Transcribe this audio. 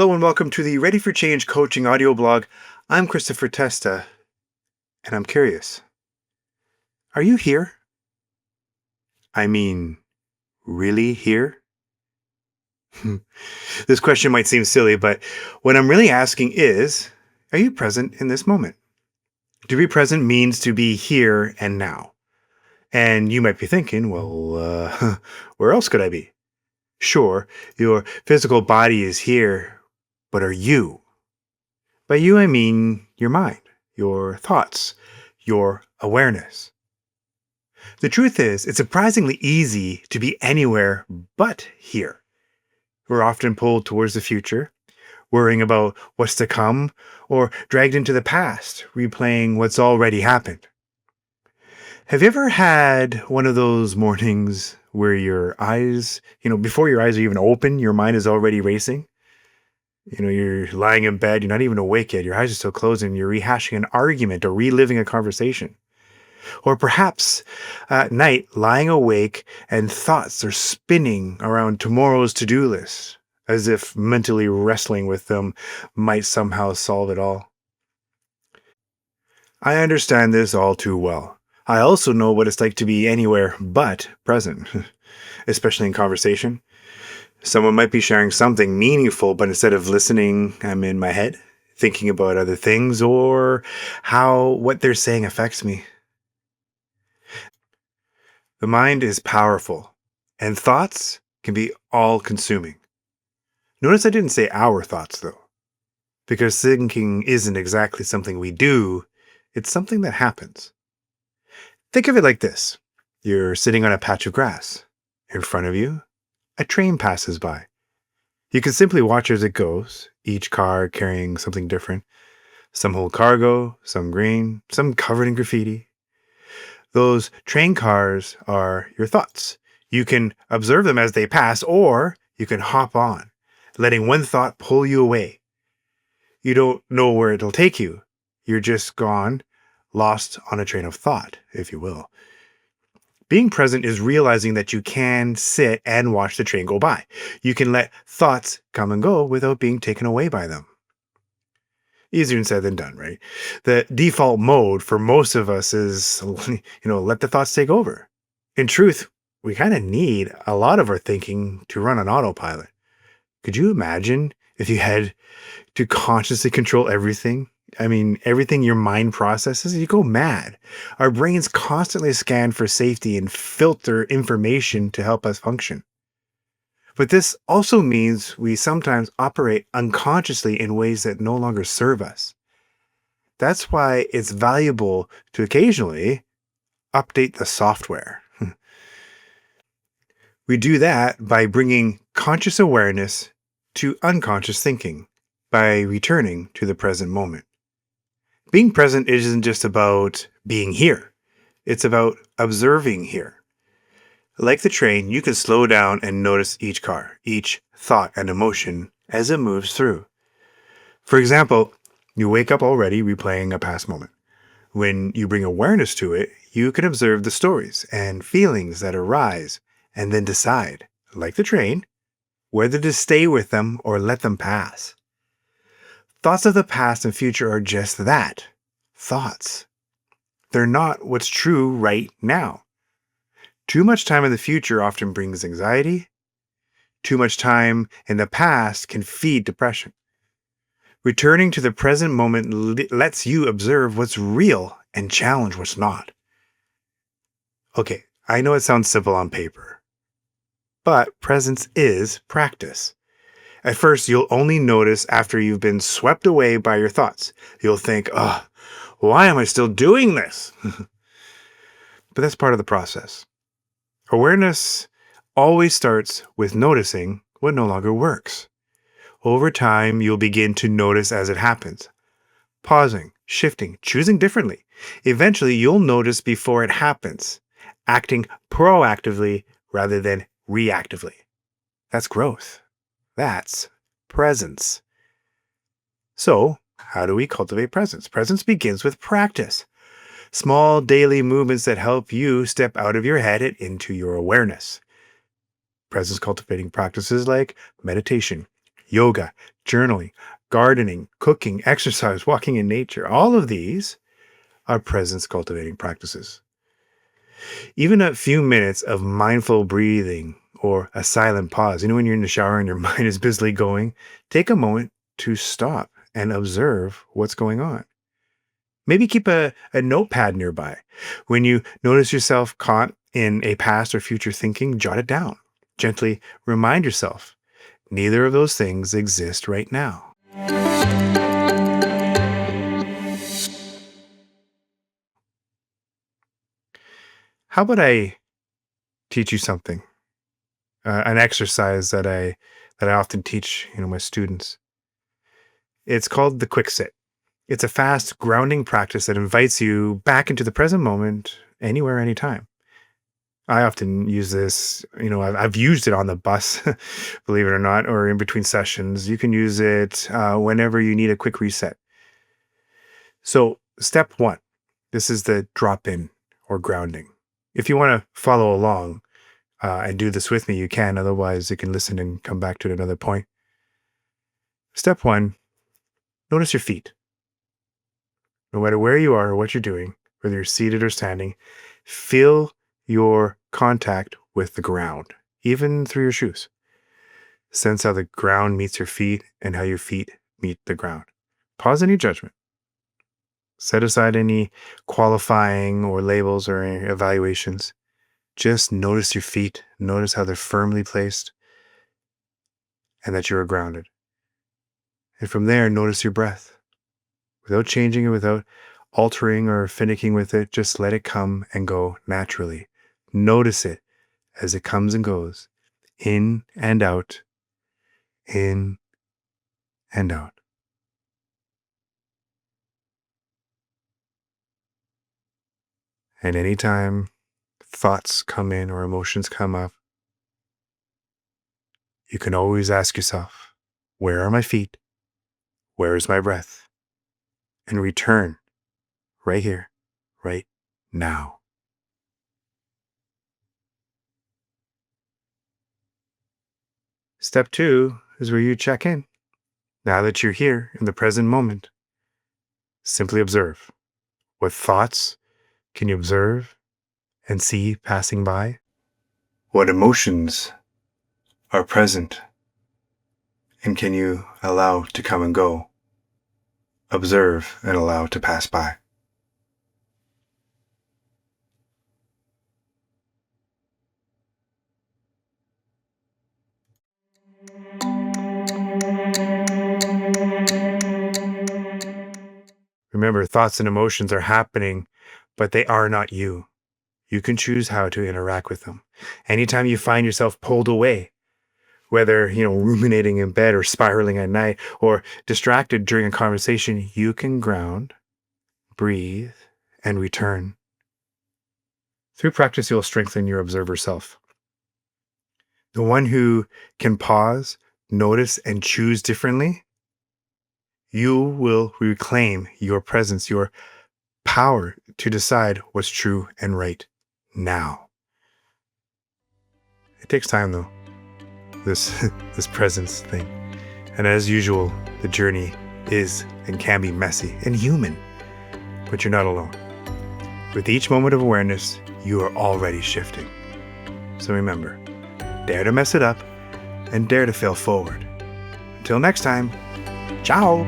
Hello and welcome to the Ready for Change coaching audio blog. I'm Christopher Testa, and I'm curious. Are you here? I mean, really here? This question might seem silly, but what I'm really asking is, are you present in this moment? To be present means to be here and now. And you might be thinking, where else could I be? Sure, your physical body is here, but are you? By you, I mean your mind, your thoughts, your awareness. The truth is, it's surprisingly easy to be anywhere but here. We're often pulled towards the future, worrying about what's to come, or dragged into the past, replaying what's already happened. Have you ever had one of those mornings where your eyes, before your eyes are even open, your mind is already racing? You're lying in bed, you're not even awake yet, your eyes are still closed, and you're rehashing an argument or reliving a conversation. Or perhaps at night, lying awake and thoughts are spinning around tomorrow's to-do list, as if mentally wrestling with them might somehow solve it all. I understand this all too well. I also know what it's like to be anywhere but present, especially in conversation. Someone might be sharing something meaningful, but instead of listening, I'm in my head, thinking about other things or how what they're saying affects me. The mind is powerful, and thoughts can be all consuming. Notice I didn't say our thoughts, though, because thinking isn't exactly something we do, it's something that happens. Think of it like this: you're sitting on a patch of grass. In front of you, a train passes by. You can simply watch as it goes, each car carrying something different. Some hold cargo, some green, some covered in graffiti. Those train cars are your thoughts. You can observe them as they pass, or you can hop on, letting one thought pull you away. You don't know where it'll take you. You're just gone, lost on a train of thought, if you will. Being present is realizing that you can sit and watch the train go by. You can let thoughts come and go without being taken away by them. Easier said than done, right? The default mode for most of us is, let the thoughts take over. In truth, we kind of need a lot of our thinking to run on autopilot. Could you imagine if you had to consciously control everything? I mean, everything your mind processes, you go mad. Our brains constantly scan for safety and filter information to help us function. But this also means we sometimes operate unconsciously in ways that no longer serve us. That's why it's valuable to occasionally update the software. We do that by bringing conscious awareness to unconscious thinking, by returning to the present moment. Being present isn't just about being here. It's about observing here. Like the train, you can slow down and notice each car, each thought and emotion as it moves through. For example, you wake up already replaying a past moment. When you bring awareness to it, you can observe the stories and feelings that arise and then decide, like the train, whether to stay with them or let them pass. Thoughts of the past and future are just that, thoughts. They're not what's true right now. Too much time in the future often brings anxiety. Too much time in the past can feed depression. Returning to the present moment lets you observe what's real and challenge what's not. Okay, I know it sounds simple on paper, but presence is practice. At first, you'll only notice after you've been swept away by your thoughts. You'll think, why am I still doing this? But that's part of the process. Awareness always starts with noticing what no longer works. Over time, you'll begin to notice as it happens, pausing, shifting, choosing differently. Eventually, you'll notice before it happens, acting proactively rather than reactively. That's growth. That's presence. So, how do we cultivate presence? Presence begins with practice. Small daily movements that help you step out of your head and into your awareness. Presence cultivating practices like meditation, yoga, journaling, gardening, cooking, exercise, walking in nature. All of these are presence cultivating practices. Even a few minutes of mindful breathing or a silent pause, when you're in the shower and your mind is busily going, take a moment to stop and observe what's going on. Maybe keep a notepad nearby. When you notice yourself caught in a past or future thinking, jot it down. Gently remind yourself neither of those things exist right now. How about I teach you something? An exercise that I often teach, my students. It's called the quick sit. It's a fast grounding practice that invites you back into the present moment, anywhere, anytime. I often use this, I've used it on the bus, believe it or not, or in between sessions. You can use it whenever you need a quick reset. So, step one, this is the drop in or grounding. If you want to follow along and do this with me, you can. Otherwise, you can listen and come back to it at another point. Step one, notice your feet. No matter where you are or what you're doing, whether you're seated or standing, feel your contact with the ground, even through your shoes. Sense how the ground meets your feet and how your feet meet the ground. Pause any judgment. Set aside any qualifying or labels or any evaluations. Just notice your feet. Notice how they're firmly placed and that you are grounded. And from there, notice your breath. Without changing it, without altering or finicking with it, just let it come and go naturally. Notice it as it comes and goes, in and out, in and out. And anytime thoughts come in or emotions come up, you can always ask yourself, where are my feet? Where is my breath? And return right here, right now. Step two is where you check in. Now that you're here in the present moment, simply observe. What thoughts can you observe and see passing by? What emotions are present and can you allow to come and go? Observe and allow to pass by. Remember, thoughts and emotions are happening, but they are not you. You can choose how to interact with them. Anytime you find yourself pulled away, whether, ruminating in bed or spiraling at night or distracted during a conversation, you can ground, breathe, and return. Through practice, you'll strengthen your observer self. The one who can pause, notice, and choose differently, you will reclaim your presence, your power to decide what's true and right now. It takes time though, this this presence thing. And as usual, the journey is and can be messy and human, but you're not alone. With each moment of awareness, you are already shifting. So remember, dare to mess it up and dare to fail forward. Until next time, ciao.